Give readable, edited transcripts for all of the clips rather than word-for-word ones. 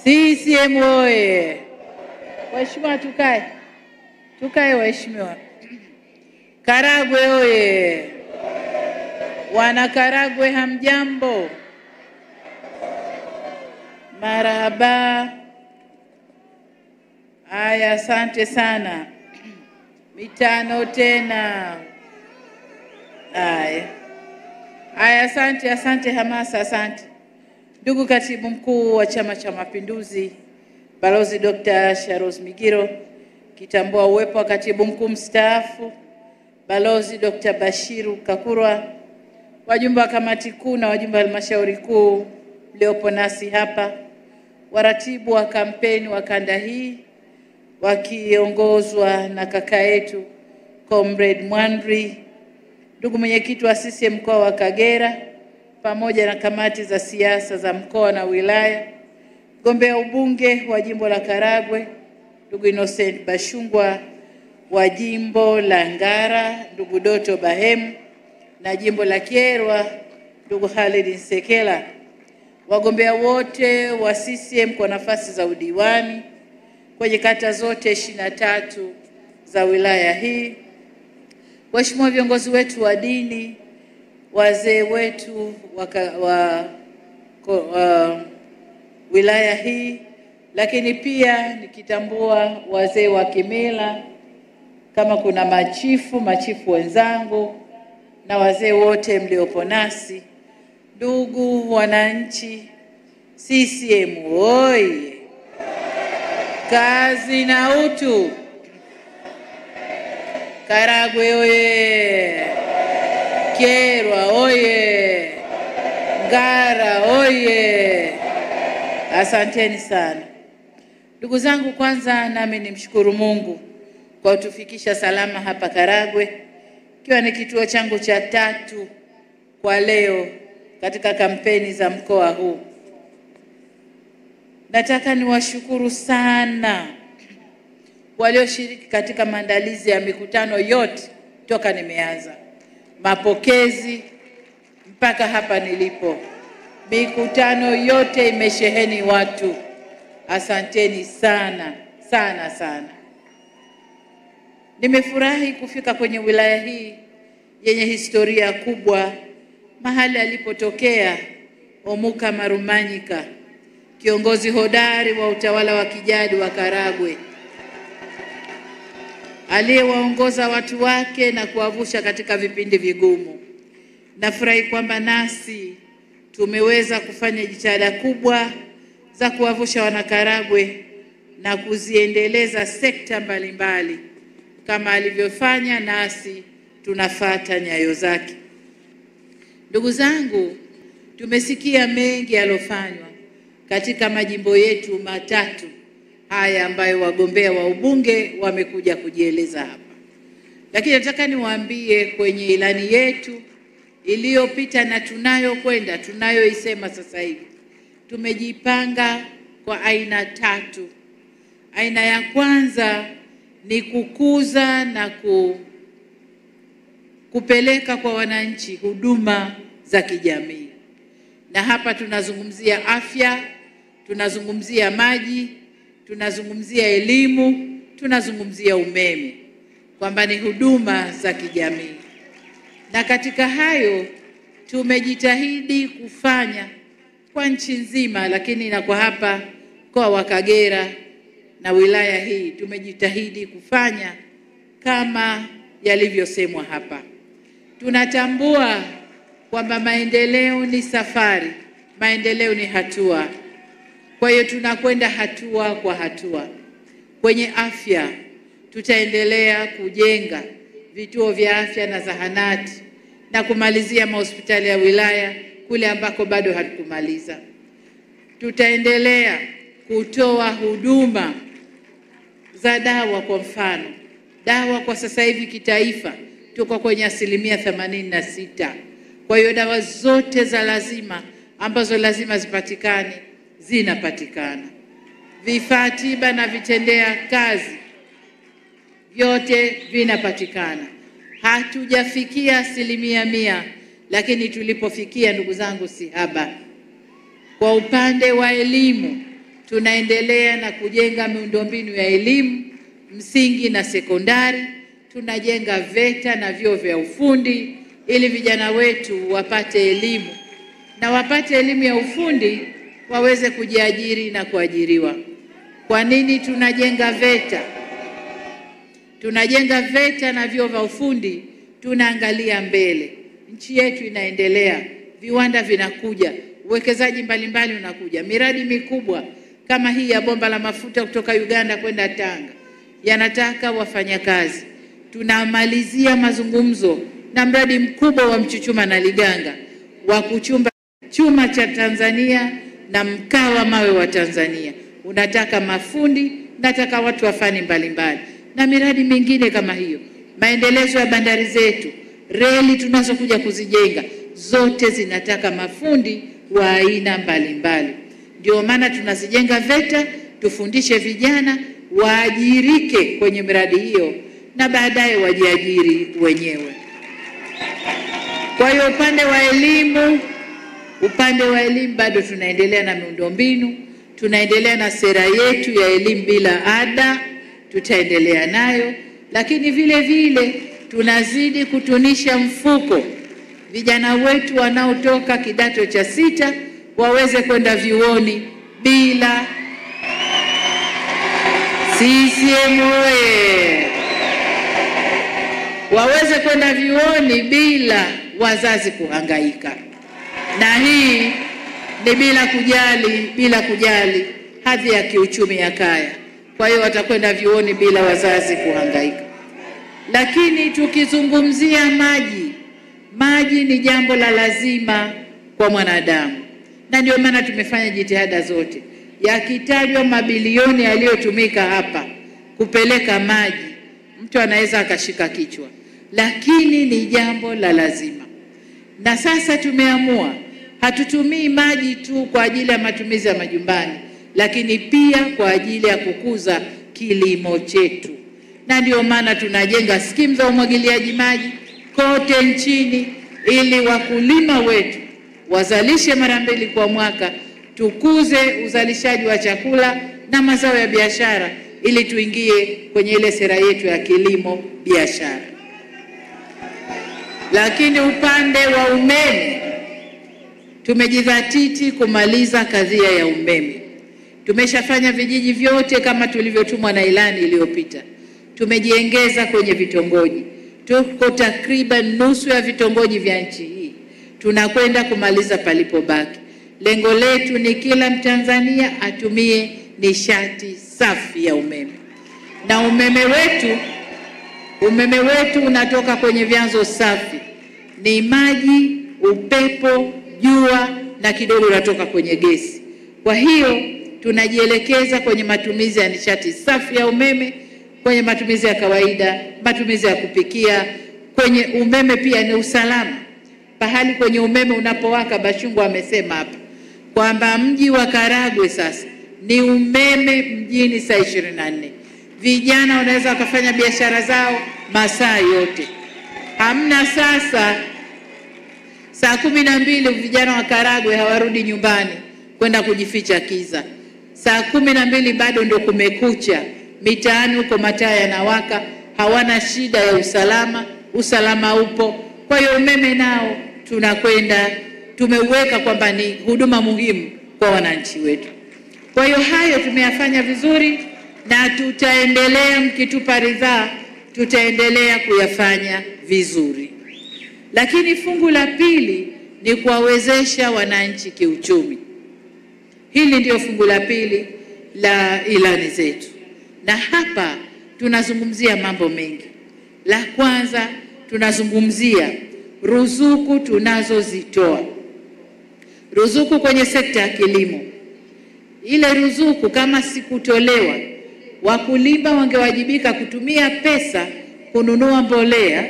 CCM oye! Waheshimiwa tukae. Tukae waheshimiwa. Karagwe oye! Wana Karagwe hamjambo? Marahaba. Aya, asante sana. Mitano tena. Aya, asante hamasa, asante. Ndugu Katibu Mkuu wa Chama cha Mapinduzi, Balozi Dr. Sharos Migiro, kitambua uwepo wa Katibu Mkuu mstaafu Balozi Dr. Bashiru Kakurwa, wajumbe wa kamati kuu na wajumbe wa halmashauri kuu mliopo nasi hapa, waratibu wa kampeni wa kanda hii wakiongozwa na kaka yetu Comrade Mwandri, ndugu mwenyekiti wa CCM mkoa wa Kagera pamoja na kamati za siasa za mkoa na wilaya, mgombea ubunge wa jimbo la Karagwe ndugu Innocent Bashungwa wa jimbo la Ngara, ndugu Doto Bahemu, na jimbo la Kyerwa ndugu Khalid Nsekela, wagombea wote wa CCM kwa nafasi za udiwani kwenye kata zote 23 za wilaya hii, waheshimiwa viongozi wetu wa dini, wazee wetu wa wilaya hii, lakini pia nikitambua wazee wa kimila kama kuna machifu wenzangu na wazee wote mliopo nasi, ndugu wananchi, CCM oye! Kazi na utu. Karagwe oye! Kyerwa oye! Ngara oye! Asanteni sana. Ndugu zangu, kwanza nami nimshukuru Mungu kwa kutufikisha salama hapa Karagwe, ikiwa ni kituo changu cha 3 kwa leo katika kampeni za mkoa huu. Nataka niwashukuru sana walioshiriki katika maandalizi ya mikutano yote toka nimeanza. Mapokezi mpaka hapa nilipo. Mikutano yote imesheheni watu. Asanteni sana, sana, sana. Nimefurahi kufika kwenye wilaya hii yenye historia kubwa, mahali alipotokea Omuka Marumanyika, kiongozi hodari wa utawala wa kijadi wa Karagwe, aliyewaongoza watu wake na kuwavusha katika vipindi vigumu. Nafurahi kwamba nasi tumeweza kufanya jitihada kubwa za kuwavusha wanakaragwe na kuziendeleza sekta mbalimbali kama alivyofanya, nasi tunafuata nyayo zake. Ndugu zangu, tumesikia mengi yalofanywa katika majimbo yetu 3 haya ambayo wagombea wa ubunge wamekuja kujieleza hapa. Lakini nataka niwaambie kwenye ilani yetu iliyopita na tunayoisema sasa hivi, tumejipanga kwa aina 3. Aina ya kwanza ni kukuza na kupeleka kwa wananchi huduma za kijamii. Na hapa tunazungumzia afya, tunazungumzia maji, tunazungumzia elimu, tunazungumzia umeme, kwamba ni huduma za kijamii. Na katika hayo tumejitahidi kufanya kwa nchi nzima, lakini na kwa hapa mkoa wa Kagera na wilaya hii tumejitahidi kufanya kama yalivyosemwa hapa. Tunatambua kwamba maendeleo ni safari, maendeleo ni hatua. Kwa hiyo tunakwenda hatua kwa hatua. Kwenye afya tutaendelea kujenga vituo vya afya na zahanati na kumalizia mahospitali ya wilaya kule ambako bado hatukumaliza. Tutaendelea kutoa huduma za dawa. Kwa mfano, dawa kwa sasa hivi kitaifa tuko kwenye 86%. Kwa hiyo dawa zote za lazima ambazo lazima zipatikane zinapatikana. Vifaa tiba na vitendea kazi vyote vinapatikana. Hatujafikia 100%, lakini tulipofikia, ndugu zangu, si haba. Kwa upande wa elimu tunaendelea na kujenga miundombinu ya elimu msingi na sekondari. Tunajenga VETA na vyuo vya ufundi ili vijana wetu wapate elimu, na wapate elimu ya ufundi waweze kujiajiri na kuajiriwa. Kwa nini tunajenga VETA? Tunajenga VETA na vyuo vya ufundi, tunaangalia mbele. Nchi yetu inaendelea, viwanda vinakuja, uwekezaji mbalimbali unakuja. Miradi mikubwa kama hii ya bomba la mafuta kutoka Uganda kwenda Tanga yanataka wafanyakazi. Tunamalizia mazungumzo na mradi mkubwa wa Mchuchuma na Liganga wa kuchumba chuma cha Tanzania na mkaa wa mawe wa Tanzania. Unataka mafundi, nataka watu wa fani mbalimbali, na miradi mingine kama hiyo. Maendelezo ya bandari zetu, reli tunazokuja kuzijenga, zote zinataka mafundi wa aina mbalimbali. Ndio maana tunazijenga VETA, tufundishe vijana waajirike kwenye miradi hiyo na baadaye wajiajiri wenyewe. Kwa hiyo upande wa elimu bado tunaendelea na miundombinu, tunaendelea na sera yetu ya elimu bila ada, tutaendelea nayo, lakini vile vile tunazidi kutunisha mfuko. Vijana wetu wanaotoka kidato cha 6 waweze kwenda vyuoni bila CCM waweze kwenda vyuoni bila wazazi kuhangaika. Na hii ni bila kujali hadhi ya kiuchumi ya kaya. Kwa hiyo watakwenda vyuoni bila wazazi kuhangaika. Lakini tukizungumzia maji ni jambo la lazima kwa mwanadamu. Na ndio maana tumefanya jitihada zote. Yakitajwa mabilioni yaliyotumika hapa kupeleka maji, mtu anaweza akashika kichwa, lakini ni jambo la lazima. Na sasa tumeamua hatutumii maji tu kwa ajili ya matumizi ya majumbani, lakini pia kwa ajili ya kukuza kilimo chetu. Na ndio maana tunajenga skimu za umwagiliaji maji kote nchini ili wakulima wetu wazalishe mara 2 kwa mwaka, tukuze uzalishaji wa chakula na mazao ya biashara ili tuingie kwenye ile sera yetu ya kilimo biashara. Lakini upande wa umeme tumejidhatiti kumaliza kadhia ya umeme. Tumeshafanya vijiji vyote kama tulivyotumwa na ilani iliyopita. Tumejiengeza kwenye vitongoji. Tuko takriban nusu ya vitongoji vya nchi hii. Tunakwenda kumaliza palipobaki. Lengo letu ni kila Mtanzania atumie nishati safi ya umeme. Na umeme wetu unatoka kwenye vyanzo safi. Ni maji, upepo, jua na kidogo unatoka kwenye gesi. Kwa hiyo tunajielekeza kwenye matumizi ya nishati safi ya umeme, kwenye matumizi ya kawaida, matumizi ya kupikia. Kwenye umeme pia ni usalama. Pahali kwenye umeme unapowaka, Bashungwa amesema hapa kwamba mji wa Karagwe sasa ni umeme mjini saa 24. Vijana wanaweza wakafanya biashara zao masaa yote. Hamna sasa saa 12 vijana wa Karagwe hawarudi nyumbani kwenda kujificha kiza. Saa 12 bado ndio kumekucha. Mitaani huko mataa yanawaka, hawana shida ya usalama upo. Kwa hiyo umeme nao tumeuweka kwamba ni huduma muhimu kwa wananchi wetu. Kwa hiyo hayo tumeyafanya vizuri na tutaendelea, mkitupa ridhaa tutaendelea kuyafanya vizuri. Lakini fungu la pili ni kuwawezesha wananchi kiuchumi. Hili ndio fungu la pili la ilani zetu. Na hapa tunazungumzia mambo mengi. La kwanza tunazungumzia ruzuku tunazozitoa. Ruzuku kwenye sekta ya kilimo. Ile ruzuku kama sikutolewa, wakulima wangewajibika kutumia pesa kununua mbolea,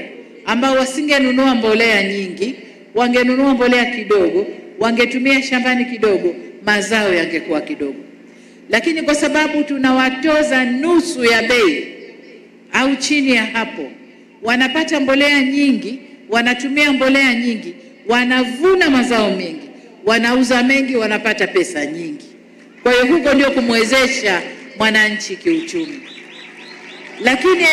ambao wasingenunua mbolea nyingi, wangenunua mbolea kidogo, wangetumia shambani kidogo, mazao yangekuwa kidogo. Lakini kwa sababu tunawatoza nusu ya bei au chini ya hapo, wanapata mbolea nyingi, wanatumia mbolea nyingi, wanavuna mazao mengi, wanauza mengi, wanapata pesa nyingi. Kwa hiyo huko ndio kumwezesha mwananchi kiuchumi. Lakini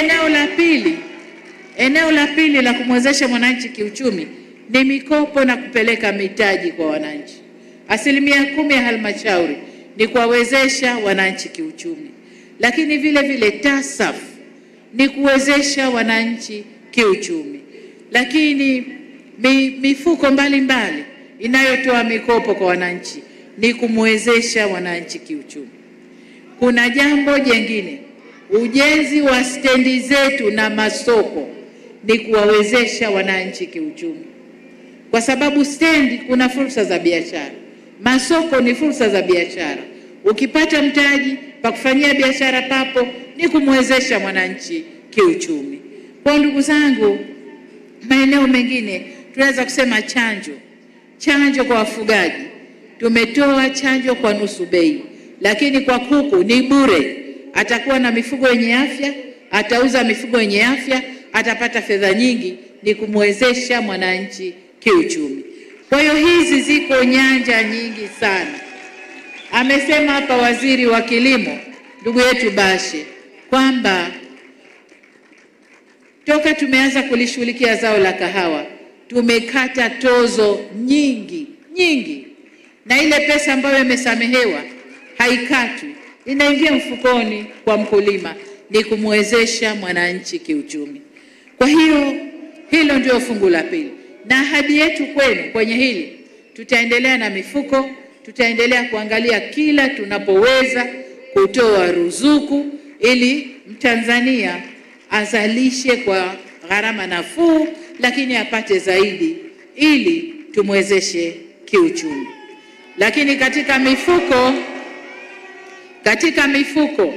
eneo la pili la kumwezesha mwananchi kiuchumi ni mikopo na kupeleka mitaji kwa wananchi. 10% ya halmashauri ni kuwawezesha wananchi kiuchumi. Lakini vile vile TASAF ni kuwezesha wananchi kiuchumi. Lakini mifuko mbalimbali inayotoa mikopo kwa wananchi ni kumwezesha wananchi kiuchumi. Kuna jambo jingine, ujenzi wa stendi zetu na masoko ni kuwawezesha wananchi kiuchumi. Kwa sababu stendi kuna fursa za biashara, masoko ni fursa za biashara. Ukipata mtaji pa kufanyia biashara papo ni kumwezesha mwananchi kiuchumi. Kwa ndugu zangu, maeneo mengine tunaweza kusema chanjo kwa wafugaji. Tumetoa chanjo kwa nusu bei, lakini kwa kuku ni bure. Atakuwa na mifugo yenye afya, atauza mifugo yenye afya, atapata fedha nyingi, ni kumwezesha mwananchi kiuchumi. Kwa hiyo hizi ziko nyanja nyingi sana. Amesema hapa waziri wa kilimo ndugu yetu Bashe kwamba toka tumeanza kulishughulikia zao la kahawa tumekata tozo nyingi, na ile pesa ambayo imesamehewa haikatwi, inaingia mfukoni kwa mkulima, ni kumwezesha mwananchi kiuchumi. Kwa hiyo hilo ndio fungu la pili, na ahadi yetu kwenu kwenye hili, tutaendelea na mifuko, tutaendelea kuangalia kila tunapoweza kutoa ruzuku ili Mtanzania azalishe kwa gharama nafuu, lakini apate zaidi ili tumwezeshe kiuchumi. Lakini katika mifuko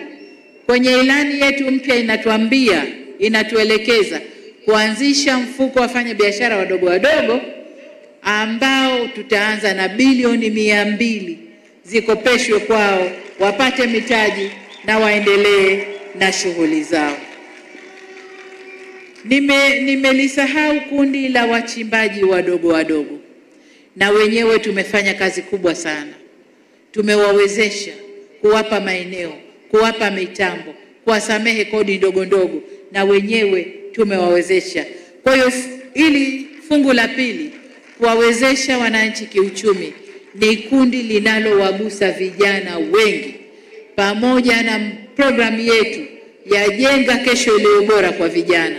kwenye ilani yetu mpya inatuelekeza kuanzisha mfuko wafanya biashara wadogo ambao tutaanza na bilioni 200 zikopeshwe kwao, wapate mitaji na waendelee na shughuli zao. Nimelisahau kundi la wachimbaji wadogo, na wenyewe tumefanya kazi kubwa sana. Tumewawezesha, kuwapa maeneo, kuwapa mitambo, kuwasamehe kodi ndogo, na wenyewe tumewawezesha. Kwa hiyo ili fungu la pili, kuwawezesha wananchi kiuchumi, ni kundi linalowagusa vijana wengi, pamoja na programu yetu ya Jenga Kesho Iliyo Bora kwa vijana,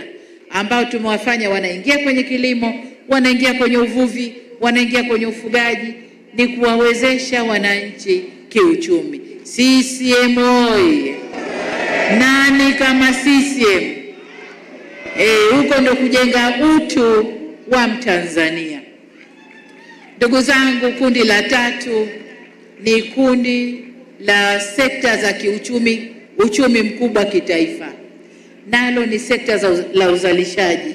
ambao tumewafanya wanaingia kwenye kilimo, wanaingia kwenye uvuvi, wanaingia kwenye ufugaji, ni kuwawezesha wananchi kiuchumi. CCM oyee! Nani kama CCM? Huko ndo kujenga utu wa Mtanzania. Ndugu zangu, kundi la tatu ni kundi la sekta za kiuchumi, uchumi mkubwa kitaifa. Nalo ni sekta la uzalishaji.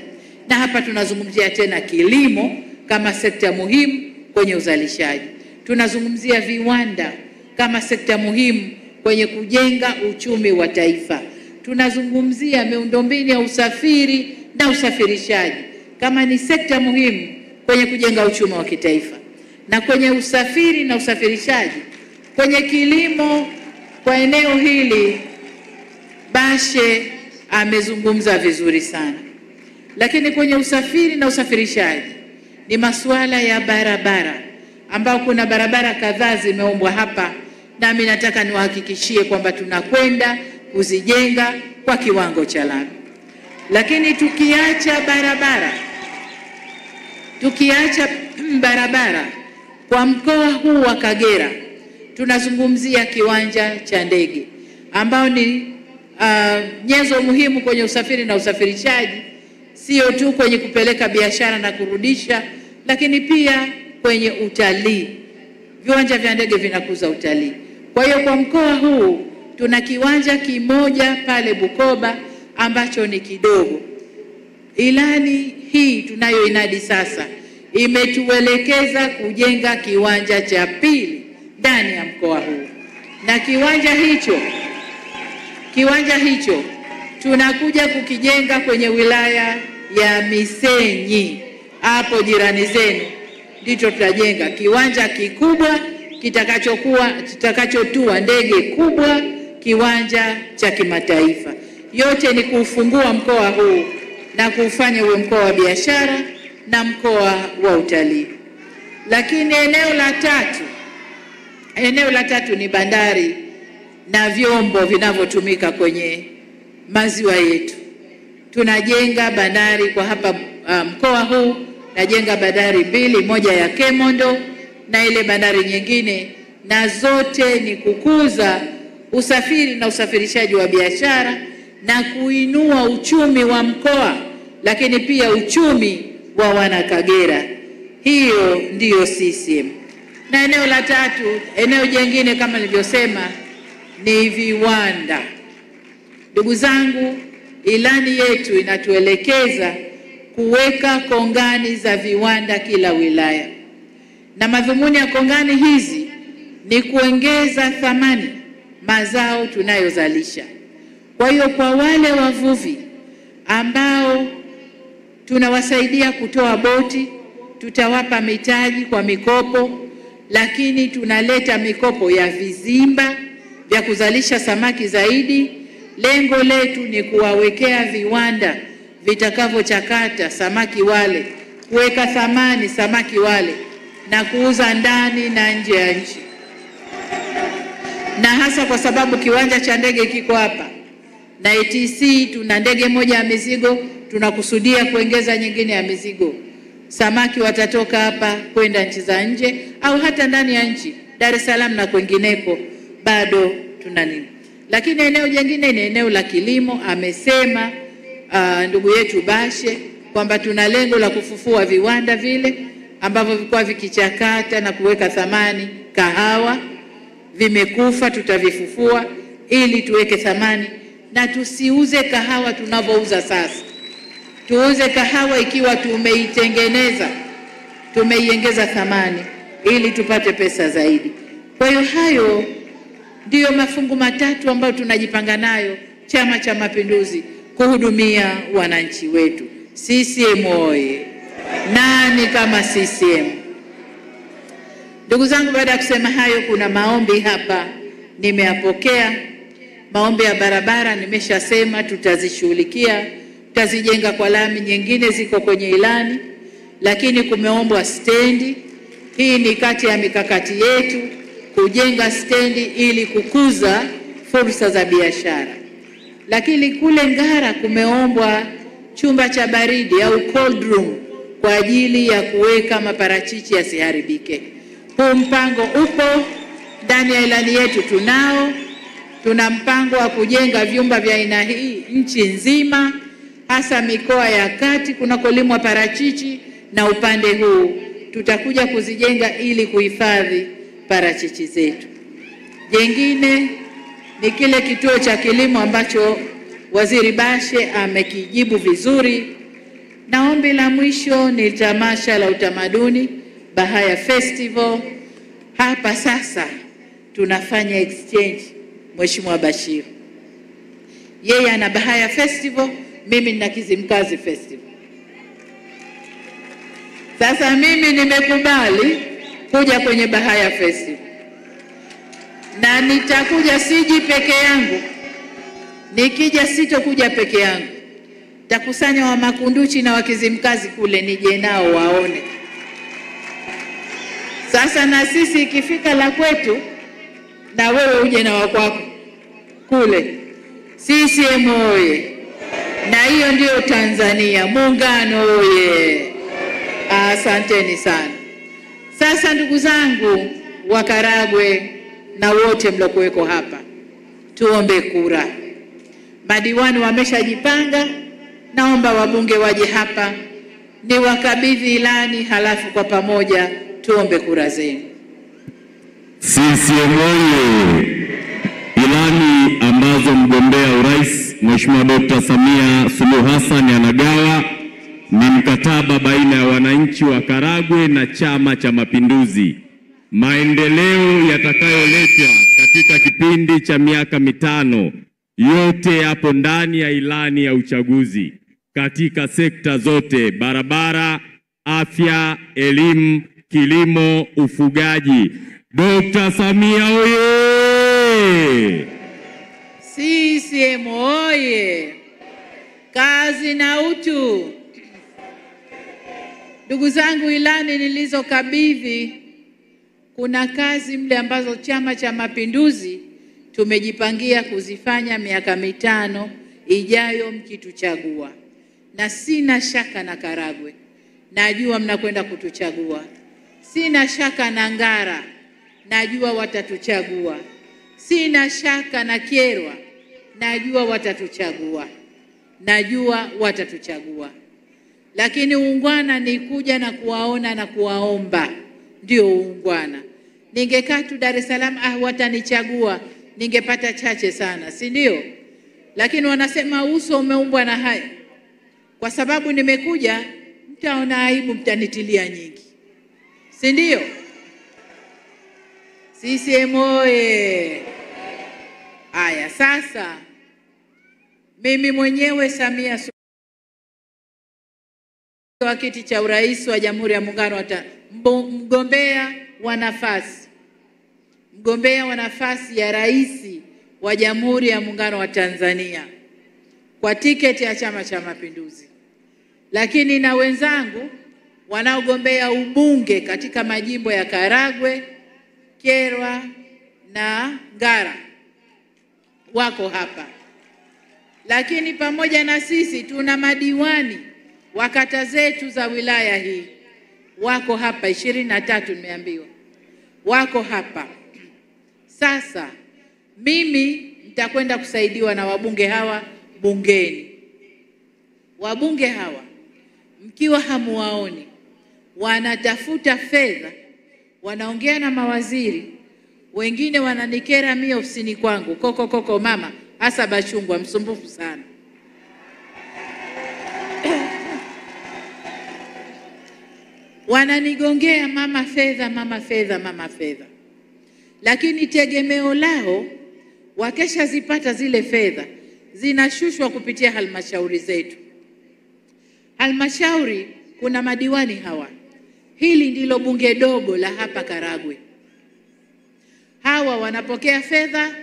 Na hapa tunazungumzia tena kilimo kama sekta muhimu kwenye uzalishaji. Tunazungumzia viwanda kama sekta muhimu kwenye kujenga uchumi wa taifa. Tunazungumzia miundombinu ya usafiri na usafirishaji kama ni sekta muhimu kwenye kujenga uchumi wa kitaifa. Na kwenye usafiri na usafirishaji, kwenye kilimo, kwa eneo hili Bashe amezungumza vizuri sana. Lakini kwenye usafiri na usafirishaji ni masuala ya barabara, ambao kuna barabara kadhaa zimeombwa hapa, na mimi nataka niwahakikishie kwamba tunakwenda kuzijenga kwa kiwango cha lami. Lakini tukiacha barabara kwa mkoa huu wa Kagera, tunazungumzia kiwanja cha ndege ambao ni nyenzo muhimu kwenye usafiri na usafirishaji, sio tu kwenye kupeleka biashara na kurudisha, lakini pia kwenye utalii. Viwanja vya ndege vinakuza utalii. Kwa hiyo kwa mkoa huu tuna kiwanja kimoja pale Bukoba ambacho ni kidogo. Ilani hii tunayoinadi sasa imetuelekeza kujenga kiwanja cha pili ndani ya mkoa huu. Na kiwanja hicho tunakuja kukijenga kwenye wilaya ya Misenyi, hapo jirani zenu. Ndicho tutajenga kiwanja kikubwa kitakachotua ndege kubwa kiwanja cha kimataifa. Yote ni kufungua mkoa huu na kufanya uwe mkoa wa biashara na mkoa wa utalii. Lakini eneo la tatu ni bandari na vyombo vinavyotumika kwenye maziwa yetu. Tunajenga bandari kwa hapa mkoa huu, najenga bandari 2, moja ya Kemondo na ile bandari nyingine, na zote ni kukuza usafiri na usafirishaji wa biashara na kuinua uchumi wa mkoa, lakini pia uchumi wa wana Kagera. Hiyo ndiyo CCM. Na eneo la tatu, eneo jingine kama nilivyosema ni viwanda. Ndugu zangu, ilani yetu inatuelekeza kuweka kongani za viwanda kila wilaya. Na madhumuni ya kongani hizi ni kuongeza thamani mazao tunayozalisha. Kwa hiyo kwa wale wavuvi ambao tunawasaidia kutoa boti, tutawapa mitaji kwa mikopo, lakini tunaleta mikopo ya vizimba vya kuzalisha samaki zaidi. Lengo letu ni kuwawekea viwanda vitakavyochakata samaki wale, kuweka thamani samaki wale na kuuza ndani na nje ya nchi. Na hasa kwa sababu kiwanja cha ndege kiko hapa na ATC tuna ndege moja ya mizigo, tunakusudia kuongeza nyingine ya mizigo. Samaki watatoka hapa kwenda nchi za nje au hata ndani ya nchi, Dar es Salaam na kwengineko bado tuna nini. Lakini eneo jingine ni eneo la kilimo. Amesema ndugu yetu Bashe kwamba tuna lengo la kufufua viwanda vile ambavyo vilikuwa vikichakata na kuweka thamani kahawa. Vimekufa, tutavifufua ili tuweke thamani, na tusiuze kahawa tunavyouza sasa. Tuuze kahawa ikiwa tumeitengeneza, tumeiongeza thamani ili tupate pesa zaidi. Kwa hiyo hayo ndiyo mafungu matatu ambayo tunajipanga nayo Chama cha Mapinduzi kuhudumia wananchi wetu. CCM oye! Nani kama CCM? Ndugu zangu, baada ya kusema hayo, kuna maombi hapa nimeyapokea. Maombi ya barabara nimeshasema tutazishughulikia, tutazijenga kwa lami, nyingine ziko kwenye ilani, lakini kumeombwa stendi. Hii ni kati ya mikakati yetu kujenga stendi ili kukuza fursa za biashara. Lakini kule Ngara kumeombwa chumba cha baridi au cold room kwa ajili ya kuweka maparachichi yasiharibike. Huu mpango upo ndani ya ilani yetu. Tuna mpango wa kujenga vyumba vya aina hii nchi nzima, hasa mikoa ya kati kunakolimwa parachichi, na upande huu tutakuja kuzijenga ili kuhifadhi parachichi zetu. Jengine ni kile kituo cha kilimo ambacho Waziri Bashe amekijibu vizuri. Na ombi la mwisho ni tamasha la utamaduni Bahaya Festival. Hapa sasa tunafanya exchange. Mheshimiwa Bashir, yeye ana Bahaya Festival, mimi nina Kizimkazi Festival. Sasa mimi nimekubali kuja kwenye Bahaya Festival, na nitakuja, siji peke yangu. Nikija sitokuja peke yangu, takusanya wa Makunduchi na wa Kizimkazi kule nije nao waone. Sasa na sisi ikifika la kwetu, na wewe uje na wakwako kule. CCM oye! Na hiyo ndio Tanzania. Muungano oye! Asanteni sana. Sasa ndugu zangu wa Karagwe na wote mlokuweko hapa, tuombe kura. Madiwani wameshajipanga, naomba wabunge waje hapa ni wakabidhi ilani, halafu kwa pamoja tuombe kura zenu. CCM oye! Ilani ambazo mgombea urais Mheshimiwa Dr. Samia Suluhu Hassan anagawa ni mkataba baina ya wananchi wa Karagwe na Chama cha Mapinduzi. Maendeleo yatakayoletwa katika kipindi cha miaka mitano yote yapo ndani ya ilani ya uchaguzi katika sekta zote: barabara, afya, elimu, kilimo, ufugaji. Dr. Samia oye! CCM oye! Kazi na utu. Ndugu zangu, ilani nilizokabidhi, kuna kazi mle ambazo Chama cha Mapinduzi tumejipangia kuzifanya miaka 5 ijayo mkituchagua, na sina shaka na Karagwe, najua mnakwenda kutuchagua. Sina shaka na Ngara, najua watatuchagua. Sina shaka na Kyerwa, najua watatuchagua. Najua watatuchagua. Lakini uungwana ni kuja na kuwaona na kuwaomba, ndio uungwana. Ningekaa tu Dar es Salaam, watanichagua, ningepata chache sana, si ndio? Lakini wanasema uso umeumbwa na haya. Kwa sababu nimekuja, mtaona aibu, mtanitilia nyingi, si ndio? CCM oye! Aya, sasa mimi mwenyewe Samia wa kiti cha urais wa Jamhuri ya Muungano wa Tanzania, mgombea wa nafasi ya rais wa Jamhuri ya Muungano wa Tanzania kwa tiketi ya Chama cha Mapinduzi. Lakini na wenzangu wanaogombea ubunge katika majimbo ya Karagwe, Kyerwa na Ngara wako hapa. Lakini pamoja na sisi tuna madiwani wa kata zetu za wilaya hii wako hapa, 23 nimeambiwa wako hapa. Sasa mimi nitakwenda kusaidiwa na wabunge hawa bungeni. Wabunge hawa mkiwa hamuwaoni, wanatafuta fedha, wanaongea na mawaziri, wengine wananikera mimi ofisini kwangu, koko mama hasa Bachungwa, msumbufu sana. Wananigongea mama fedha. Lakini tegemeo lao wakesha zipata zile fedha zinashushwa kupitia halmashauri zetu. Halmashauri kuna madiwani hawa. Hili ndilo bunge dogo la hapa Karagwe. Hawa wanapokea fedha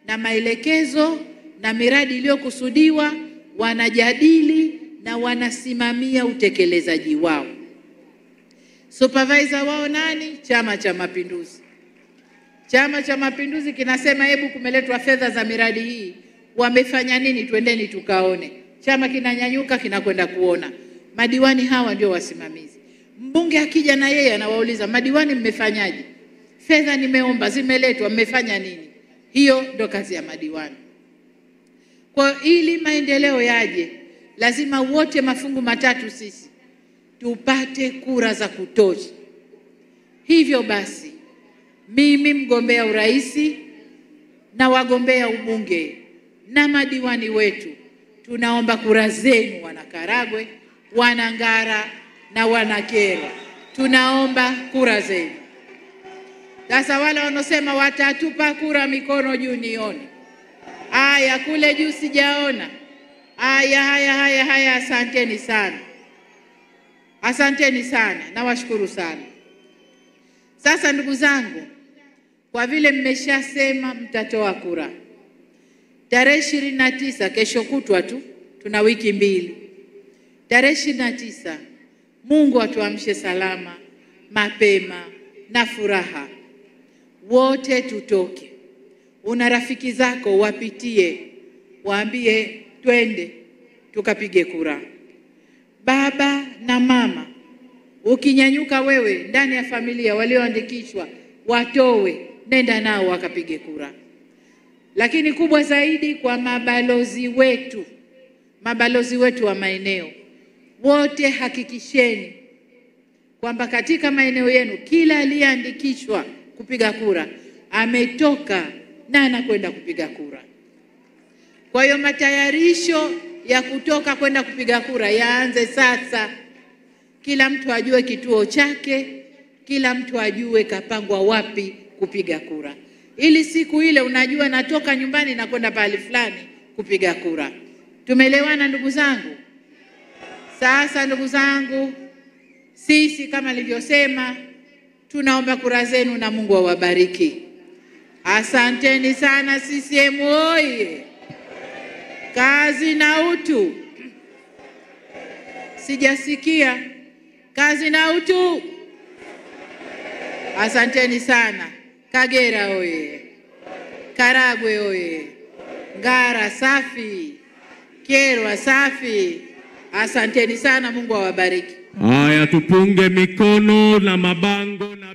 na maelekezo na miradi iliyokusudiwa, wanajadili na wanasimamia utekelezaji wao. Supervisor wao nani? Chama cha Mapinduzi. Chama cha Mapinduzi kinasema hebu kumeletwa fedha za miradi hii, wamefanya nini? Twendeni tukaone. Chama kinanyanyuka kinakwenda kuona. Madiwani hawa ndio wasimamizi. Mbunge akija na yeye anawauliza, madiwani mmefanyaje? Fedha nimeomba zimeletwa, mmefanya nini? Hiyo ndio kazi ya madiwani. Kwa ili maendeleo yaje, lazima wote mafungu matatu sisi tupate kura za kutosha. Hivyo basi mimi mgombea uraisi na wagombea ubunge na madiwani wetu tunaomba kura zenu, wana Karagwe, wana Ngara na wana Kyerwa. Tunaomba kura zenu. Sasa wale wanaosema watatupa kura, mikono juu nione. Aya, kule juu sijaona. Haya, asanteni sana. Asanteni sana, nawashukuru sana. Sasa ndugu zangu, kwa vile mmeshasema mtatoa kura tarehe 29, kesho kutwa tu, tuna wiki 2. Tarehe 29, Mungu atuamshe salama, mapema na furaha. Wote tutoke. Una rafiki zako wapitie, waambie twende tukapige kura. Baba na mama, ukinyanyuka wewe ndani ya familia walioandikishwa, watowe, nenda nao wakapige kura. Lakini kubwa zaidi kwa mabalozi wetu wa maeneo, wote hakikisheni kwamba katika maeneo yenu kila aliyeandikishwa kupiga kura ametoka na anakwenda kupiga kura. Kwa hiyo matayarisho ya kutoka kwenda kupiga kura yaanze sasa. Kila mtu ajue kituo chake, kila mtu ajue kapangwa wapi kupiga kura, ili siku ile unajua natoka nyumbani na kwenda pahali fulani kupiga kura. Tumeelewana ndugu zangu? Sasa ndugu zangu, sisi kama nilivyosema Tunaomba kura zenu na Mungu awabariki. Asanteni sana. CCM oye! Kazi na utu. Sijasikia. Kazi na utu. Asanteni sana. Kagera oye! Karagwe oye! Ngara safi! Kyerwa safi! Asanteni sana. Mungu awabariki. Haya, tupunge mikono na mabango na